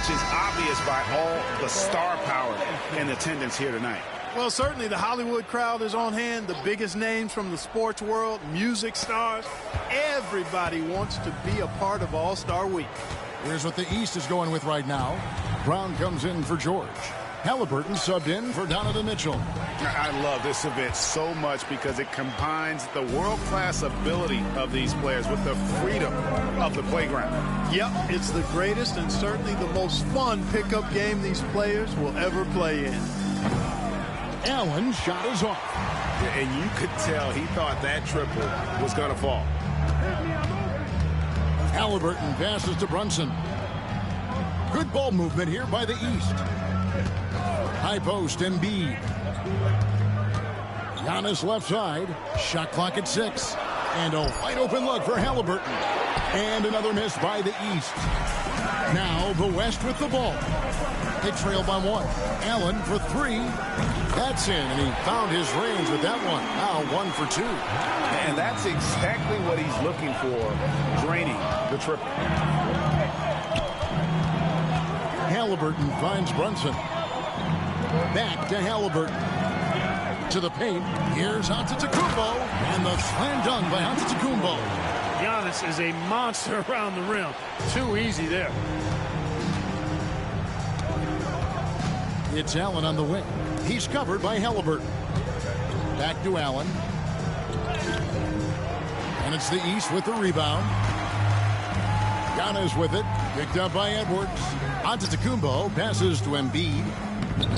which is obvious by all the star power in attendance here tonight. Well, certainly the Hollywood crowd is on hand. The biggest names from the sports world, music stars. Everybody wants to be a part of All-Star Week. Here's what the East is going with right now. Brown comes in for George. Halliburton subbed in for Donovan Mitchell. I love this event so much because it combines the world-class ability of these players with the freedom of the playground. Yep, it's the greatest and certainly the most fun pickup game these players will ever play in. Allen's shot is off. And you could tell he thought that triple was going to fall. Halliburton passes to Brunson. Good ball movement here by the East. High post, Embiid. Giannis left side. Shot clock at 6. And a wide open look for Halliburton. And another miss by the East. Now the West with the ball. They trail by 1. Allen for 3. That's in, and he found his range with that one. Now 1 for 2. And that's exactly what he's looking for, draining the triple. Halliburton finds Brunson. Back to Halliburton. To the paint. Here's Antetokounmpo. And the slam dunk by Antetokounmpo. Giannis is a monster around the rim. Too easy there. It's Allen on the wing. He's covered by Halliburton. Back to Allen. And it's the East with the rebound. Giannis with it. Picked up by Edwards. Antetokounmpo passes to Embiid.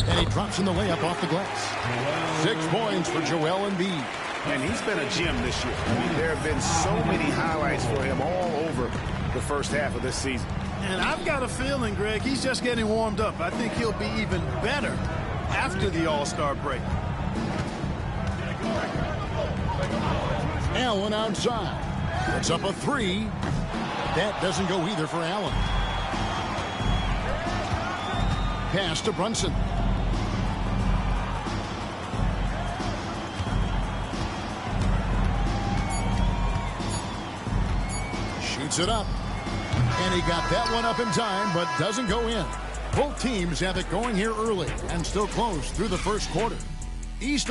And he drops in the layup off the glass. 6 points for Joel Embiid. And he's been a gem this year. I mean, there have been so many highlights for him all over the first half of this season. And I've got a feeling, Greg, he's just getting warmed up. I think he'll be even better after the All-Star break. Allen outside. Puts up a 3. That doesn't go either for Allen. Pass to Brunson. Shoots it up. And he got that one up in time, but doesn't go in. Both teams have it going here early and still close through the first quarter. East.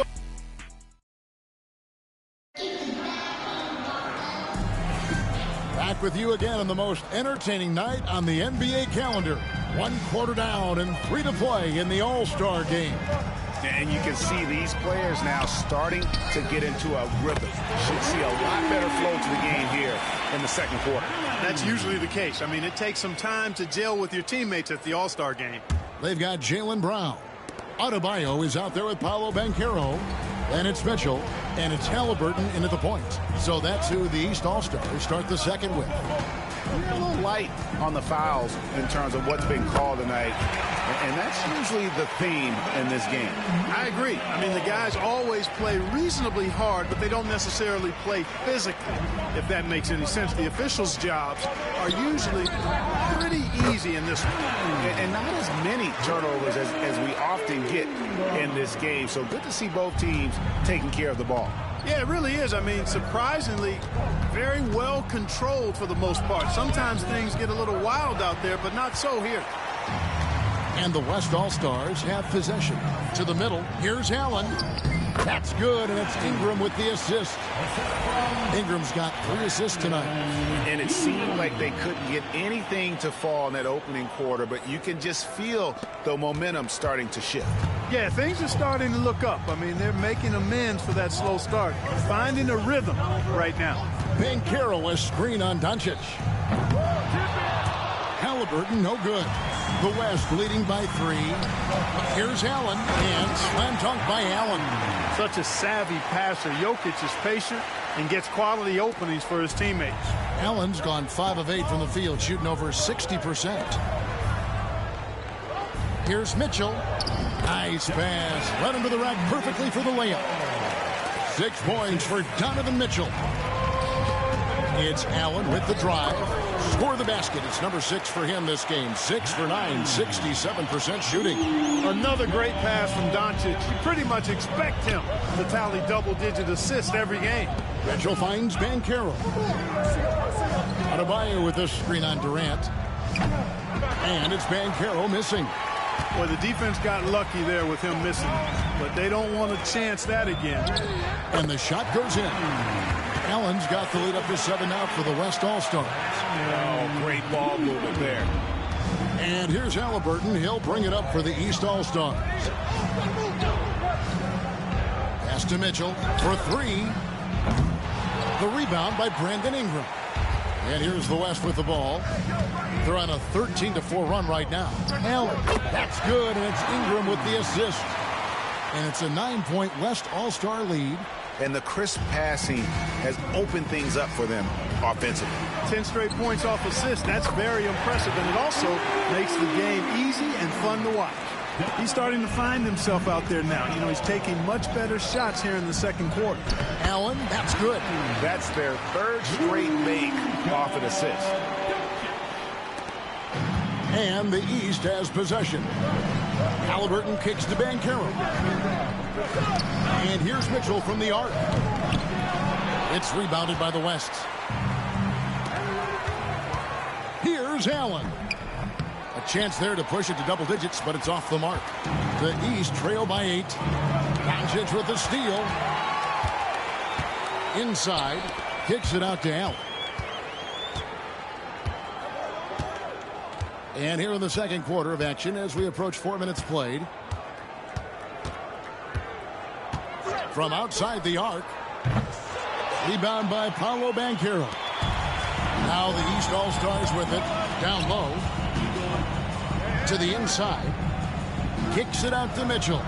Back with you again on the most entertaining night on the NBA calendar. 1 quarter down and 3 to play in the All-Star game. And you can see these players now starting to get into a rhythm. Should see a lot better flow to the game here in the second quarter. That's usually the case. I mean, it takes some time to gel with your teammates at the All-Star game. They've got Jaylen Brown. Adebayo is out there with Paolo Banchero. And it's Mitchell. And it's Halliburton in at the point. So that's who the East All-Stars start the second with. We're a little light on the fouls in terms of what's been called tonight. And that's usually the theme in this game. I agree. I mean, the guys always play reasonably hard, but they don't necessarily play physically, if that makes any sense. The officials' jobs are usually pretty easy in this one. And not as many turnovers as we often get in this game. So good to see both teams taking care of the ball. Yeah, it really is. I mean, surprisingly, very well controlled for the most part. Sometimes things get a little wild out there, but not so here. And the West All-Stars have possession. To the middle, here's Allen. That's good, and it's Ingram with the assist. Ingram's got 3 assists tonight. And it seemed like they couldn't get anything to fall in that opening quarter, but you can just feel the momentum starting to shift. Yeah, things are starting to look up. I mean, they're making amends for that slow start. Finding a rhythm right now. Banchero a screen on Doncic. Halliburton, no good. The West leading by 3. Here's Allen, and slam dunk by Allen. Such a savvy passer. Jokic is patient and gets quality openings for his teammates. Allen's gone 5 of 8 from the field, shooting over 60%. Here's Mitchell. Nice pass. Led him to the rack perfectly for the layup. 6 points for Donovan Mitchell. It's Allen with the drive. Score the basket. It's number 6 for him this game. 6 for 9, 67% shooting. Another great pass from Doncic. You pretty much expect him to tally double-digit assists every game. Mitchell finds Banchero. Adebayo with the screen on Durant. And it's Banchero missing. Well, the defense got lucky there with him missing, but they don't want to chance that again. And the shot goes in. Allen's got the lead up to 7 out for the West All-Stars. Oh, great ball movement there. And here's Halliburton. He'll bring it up for the East All-Stars. Pass to Mitchell for 3. The rebound by Brandon Ingram. And here's the West with the ball. They're on a 13-4 run right now. Allen, that's good, and it's Ingram with the assist. And it's a 9-point West All-Star lead. And the crisp passing has opened things up for them offensively. 10 straight points off assists. That's very impressive, and it also makes the game easy and fun to watch. He's starting to find himself out there now. You know, he's taking much better shots here in the second quarter. Allen, that's good. That's their 3rd straight make off an assist. And the East has possession. Halliburton kicks to Banchero. And here's Mitchell from the arc. It's rebounded by the West. Here's Allen. A chance there to push it to double digits, but it's off the mark. The East trail by 8. Doncic with the steal. Inside. Kicks it out to Allen. And here in the second quarter of action as we approach 4 minutes played. From outside the arc. Rebound by Paolo Banchero. Now the East All-Stars with it. Down low. To the inside. Kicks it out to Mitchell.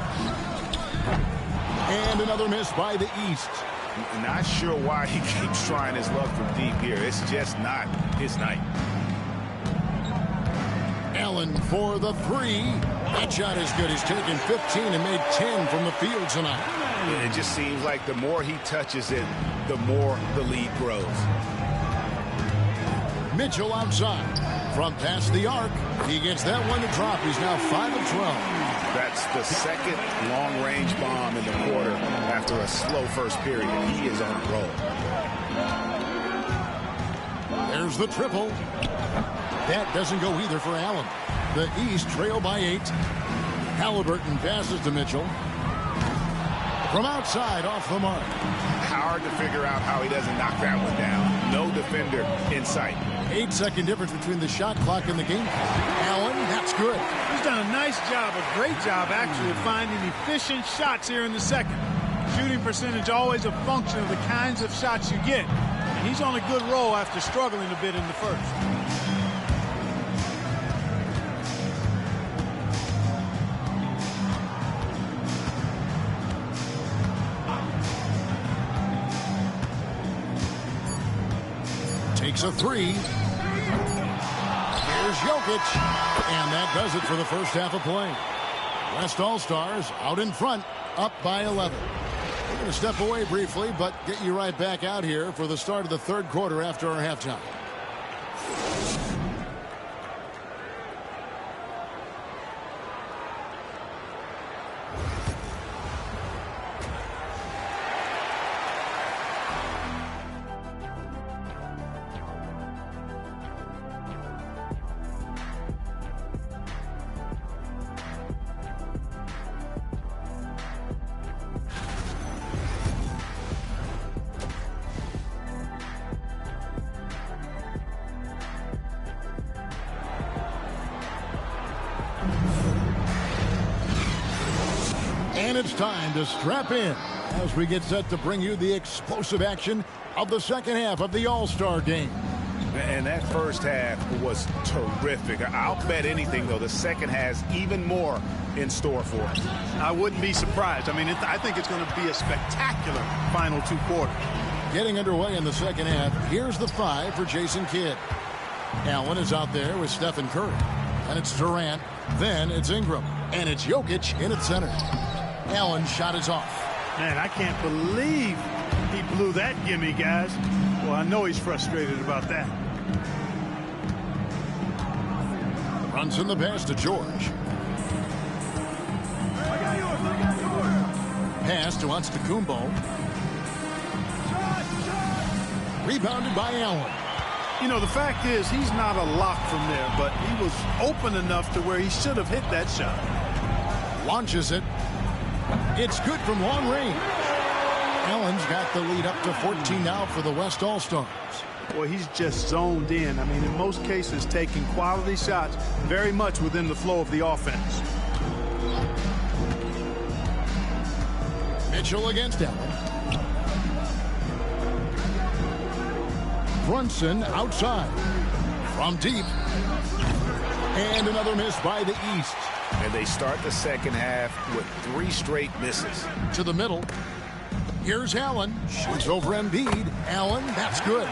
And another miss by the East. Not sure why he keeps trying his luck from deep here. It's just not his night. Allen for the 3. That shot is good. He's taken 15 and made 10 from the field tonight. It just seems like the more he touches it, the more the lead grows. Mitchell outside. From past the arc. He gets that one to drop. He's now 5 of 12. That's the second long-range bomb in the quarter after a slow first period. He is on a roll. There's the triple. That doesn't go either for Allen. The East trail by 8. Halliburton passes to Mitchell. From outside, off the mark. Hard to figure out how he doesn't knock that one down. No defender in sight. 8-second difference between the shot clock and the game clock. Allen, that's good. He's done a nice job, a great job, actually, of finding efficient shots here in the second. Shooting percentage always a function of the kinds of shots you get. And he's on a good roll after struggling a bit in the first. Takes a 3. Here's Jokic. And that does it for the first half of play. West All-Stars out in front, up by 11. We're going to step away briefly, but get you right back out here for the start of the third quarter after our halftime. And it's time to strap in as we get set to bring you the explosive action of the second half of the All-Star game. And that first half was terrific. I'll bet anything, though, the second has even more in store for us. I wouldn't be surprised. I mean, I think it's going to be a spectacular final 2 quarters. Getting underway in the second half, here's the 5 for Jason Kidd. Allen is out there with Stephen Curry. And it's Durant. Then it's Ingram. And it's Jokic in at center. Allen's shot is off. Man, I can't believe he blew that gimme, guys. Well, I know he's frustrated about that. Runs in the pass to George. Pass to Antetokounmpo. Rebounded by Allen. You know, the fact is he's not a lock from there, but he was open enough to where he should have hit that shot. Launches it. It's good from long range. Allen's got the lead up to 14 now for the West All-Stars. Well, he's just zoned in. I mean, in most cases, taking quality shots very much within the flow of the offense. Mitchell against Allen. Brunson outside. From deep. And another miss by the East. And they start the second half with 3 straight misses. To the middle. Here's Allen. Shoots over Embiid. Allen, that's good.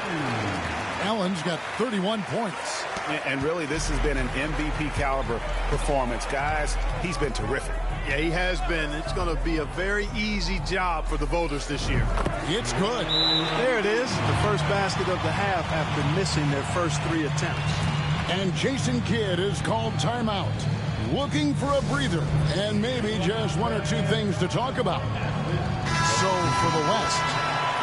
Allen's got 31 points. And really, this has been an MVP caliber performance. Guys, he's been terrific. Yeah, he has been. It's going to be a very easy job for the voters this year. It's good. There it is. The first basket of the half after missing their first 3 attempts. And Jason Kidd is called timeout. Looking for a breather and maybe just 1 or 2 things to talk about. So for the West,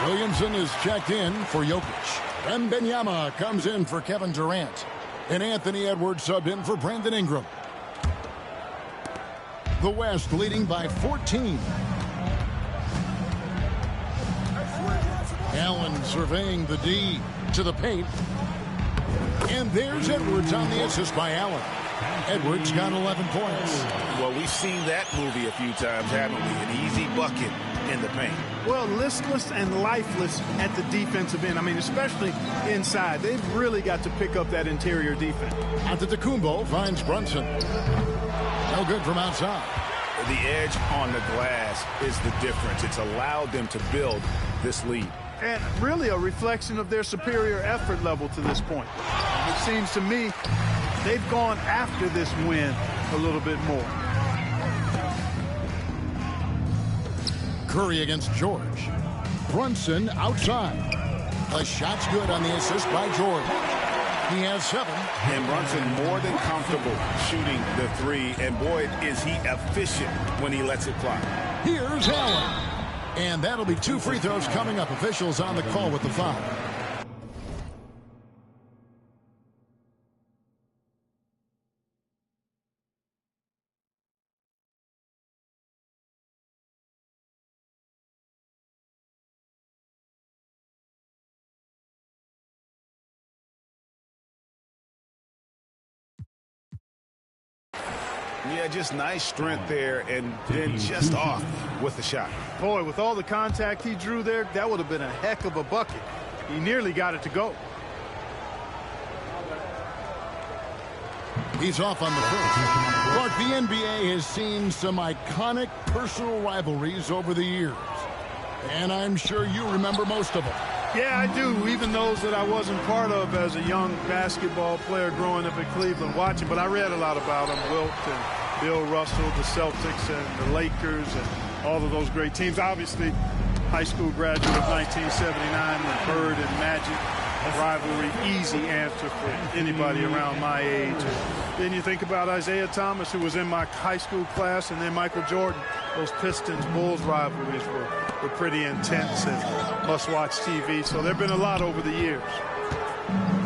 Williamson is checked in for Jokic. Wembanyama comes in for Kevin Durant. And Anthony Edwards subbed in for Brandon Ingram. The West leading by 14. Allen surveying the D to the paint. And there's Edwards on the assist by Allen. Edwards got 11 points. Well, we've seen that movie a few times, haven't we? An easy bucket in the paint. Well, listless and lifeless at the defensive end. I mean, especially inside. They've really got to pick up that interior defense. Antetokounmpo finds Brunson. No good from outside. The edge on the glass is the difference. It's allowed them to build this lead. And really a reflection of their superior effort level to this point. It seems to me they've gone after this win a little bit more. Curry against George. Brunson outside. A shot's good on the assist by George. He has 7. And Brunson more than comfortable shooting the 3. And boy, is he efficient when he lets it fly. Here's Allen. And that'll be 2 free throws coming up. Officials on the call with the foul. Yeah, just nice strength there and then just off with the shot. Boy, with all the contact he drew there, that would have been a heck of a bucket. He nearly got it to go. He's off on the first. Clark, the NBA has seen some iconic personal rivalries over the years. And I'm sure you remember most of them. Yeah, I do, even those that I wasn't part of as a young basketball player growing up in Cleveland watching. But I read a lot about them, Wilt and Bill Russell, the Celtics and the Lakers and all of those great teams. Obviously, high school graduate of 1979, the Bird and Magic rivalry, easy answer for anybody around my age. Then you think about Isaiah Thomas, who was in my high school class, and then Michael Jordan. Those Pistons-Bulls rivalries were pretty intense and must-watch TV. So there have been a lot over the years.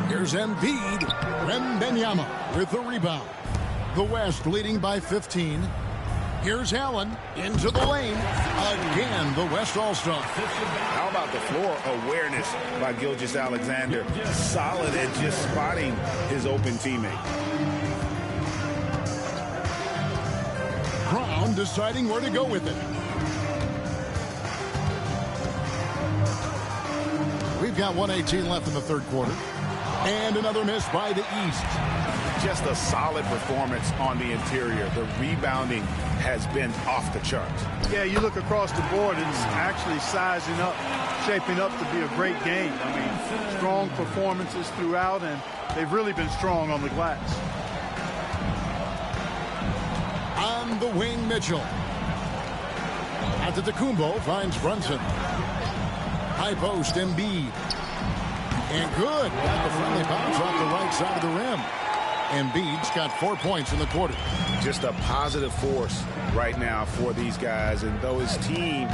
Here's Embiid. Wembanyama with the rebound. The West leading by 15. Here's Allen into the lane. Again, the West All-Star. How about the floor awareness by Gilgeous-Alexander? Solid at just spotting his open teammate. Brown deciding where to go with it. We've got 1:18 left in the third quarter. And another miss by the East. Just a solid performance on the interior. The rebounding has been off the charts. Yeah, you look across the board, it's actually sizing up, shaping up to be a great game. I mean, strong performances throughout, and they've really been strong on the glass. On the wing, Mitchell. Antetokounmpo finds Brunson. High post, Embiid. And good. Got the friendly bounce off the right side of the rim. Embiid's got 4 points in the quarter. Just a positive force right now for these guys. And though his team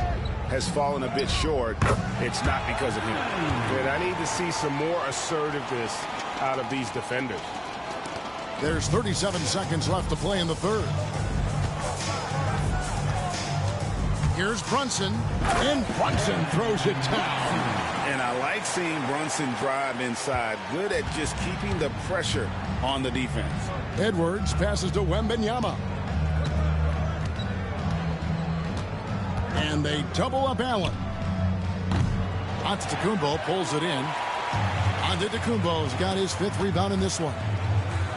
has fallen a bit short, it's not because of him. And I need to see some more assertiveness out of these defenders. There's 37 seconds left to play in the third. Here's Brunson, and Brunson throws it down. And I like seeing Brunson drive inside. Good at just keeping the pressure on the defense. Edwards passes to Wembanyama. And they double up Allen. Antetokounmpo pulls it in. Antetokounmpo's got his 5th rebound in this one.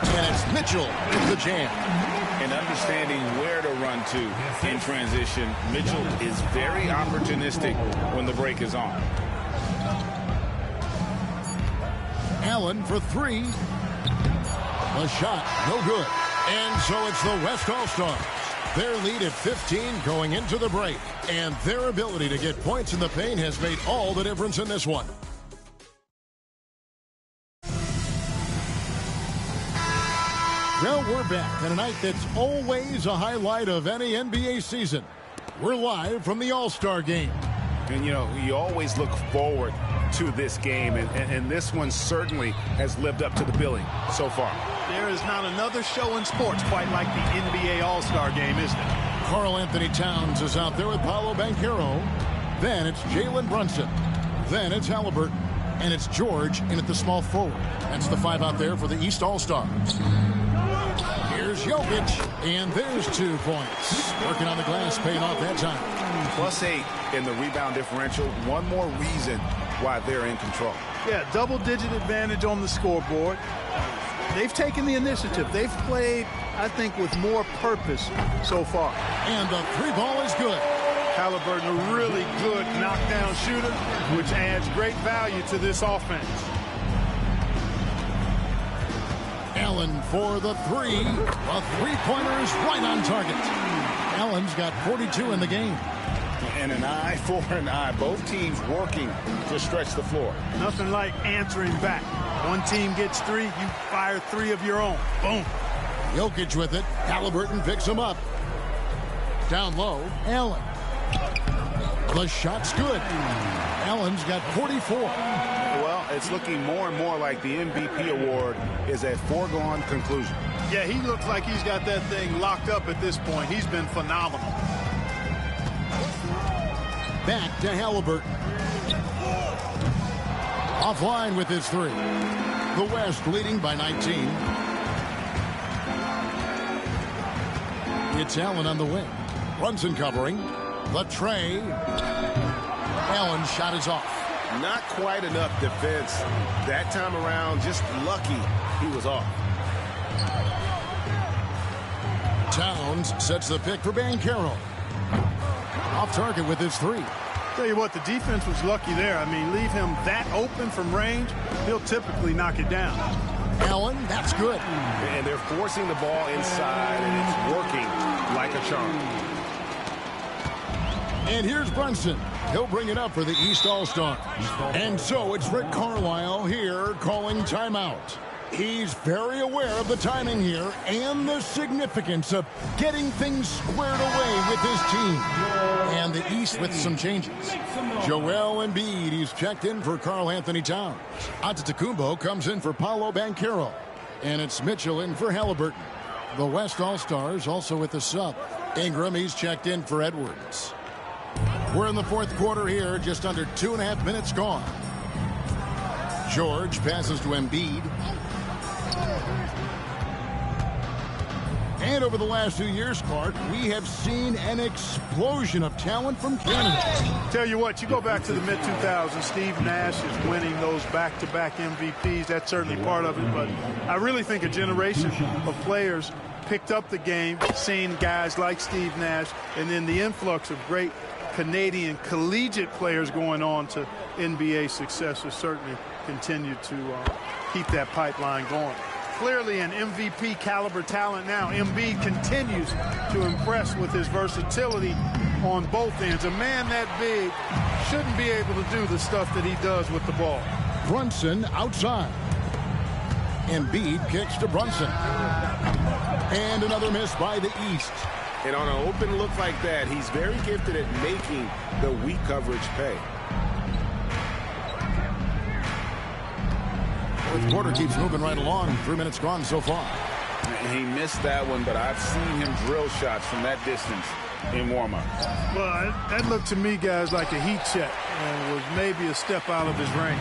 And it's Mitchell with the jam. And understanding where to run to in transition, Mitchell is very opportunistic when the break is on. Allen for 3. The shot, no good. And so it's the West All-Stars. Their lead at 15 going into the break. And their ability to get points in the paint has made all the difference in this one. Well, we're back on a night that's always a highlight of any NBA season. We're live from the All-Star game. And, you know, you always look forward to this game, and this one certainly has lived up to the billing so far. There is not another show in sports quite like the NBA All-Star game, is there? Karl Anthony Towns is out there with Paolo Banchero. Then it's Jalen Brunson. Then it's Halliburton. And it's George in at the small forward. That's the 5 out there for the East All-Stars. Here's Jokic, and there's 2 points. Working on the glass, paying off that time. +8 in the rebound differential. One more reason why they're in control. Yeah, double-digit advantage on the scoreboard. They've taken the initiative. They've played, I think, with more purpose so far. And the 3 ball is good. Halliburton, a really good knockdown shooter, which adds great value to this offense. Allen for the 3. A 3-pointer is right on target. Allen's got 42 in the game. And an eye for an eye. Both teams working to stretch the floor. Nothing like answering back. One team gets 3, you fire 3 of your own. Boom. Jokic with it. Halliburton picks him up. Down low, Allen. The shot's good. Allen's got 44. Well, it's looking more and more like the MVP award is a foregone conclusion. Yeah, he looks like he's got that thing locked up at this point. He's been phenomenal. Back to Halliburton. Offline with his 3. The West leading by 19. It's Allen on the wing. Brunson covering. The tray. Allen's shot is off. Not quite enough defense that time around. Just lucky he was off. Towns sets the pick for Banchero. Off target with his 3. Tell you what, the defense was lucky there. I mean, leave him that open from range, he'll typically knock it down. Allen, that's good. And they're forcing the ball inside, and it's working like a charm. And here's Brunson. He'll bring it up for the East All-Stars. And so it's Rick Carlisle here calling timeout. He's very aware of the timing here and the significance of getting things squared away with his team. And the East with some changes. Joel Embiid, he's checked in for Karl Anthony Towns. Antetokounmpo comes in for Paolo Banchero. And it's Mitchell in for Halliburton. The West All-Stars also with the sub. Ingram, he's checked in for Edwards. We're in the 4th quarter here, just under 2.5 minutes gone. George passes to Embiid. And over the last 2 years, Clark, we have seen an explosion of talent from Canada. Tell you what, you go back to the mid-2000s, Steve Nash is winning those back-to-back MVPs. That's certainly part of it, but I really think a generation of players picked up the game, seeing guys like Steve Nash, and then the influx of great Canadian collegiate players going on to NBA success has certainly continued to keep that pipeline going. Clearly an MVP caliber talent now. Embiid continues to impress with his versatility on both ends. A man that big shouldn't be able to do the stuff that he does with the ball. Brunson outside. Embiid kicks to Brunson. And another miss by the East. And on an open look like that, he's very gifted at making the weak coverage pay. Fourth quarter keeps moving right along. 3 minutes gone so far. He missed that one, but I've seen him drill shots from that distance in warm-up. Well, that looked to me, guys, like a heat check and was maybe a step out of his range.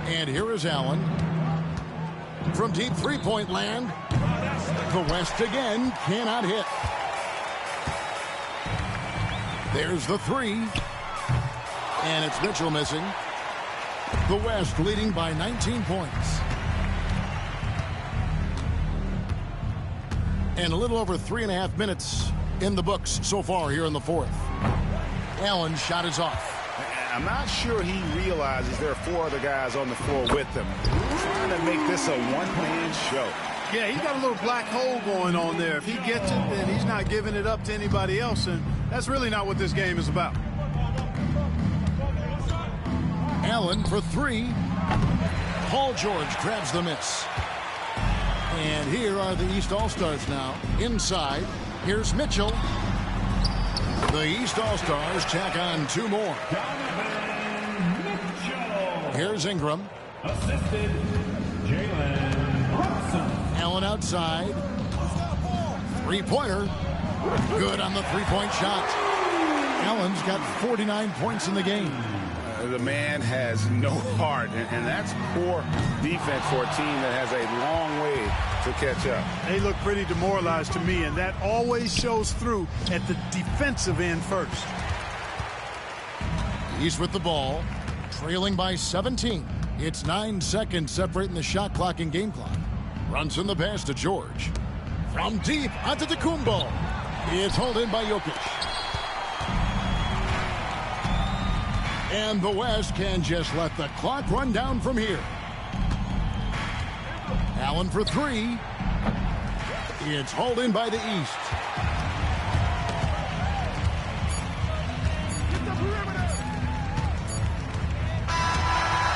And here is Allen. From deep three-point land, the West again cannot hit. There's the three. And it's Mitchell missing. The West leading by 19 points. And a little over 3.5 minutes in the books so far here in the fourth. Allen's shot is off. I'm not sure he realizes there are 4 other guys on the floor with him. Trying to make this a one-man show. Yeah, he's got a little black hole going on there. If he gets it, then he's not giving it up to anybody else, and that's really not what this game is about. Allen for 3. Paul George grabs the miss. And here are the East All-Stars now. Inside, here's Mitchell. The East All-Stars tack on 2 more. Here's Ingram. Assisted, Jalen Brunson. Allen outside. Three-pointer. Good on the three-point shot. Allen's got 49 points in the game. The man has no heart, and that's poor defense for a team that has a long way to catch up. They look pretty demoralized to me, and that always shows through at the defensive end first. East with the ball, trailing by 17. It's 9 seconds separating the shot clock and game clock. Brunson the pass to George. From deep onto Tecumbo. It's held in by Jokic. And the West can just let the clock run down from here. Allen for 3. It's hauled in by the East.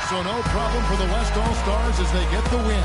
So no problem for the West All-Stars as they get the win.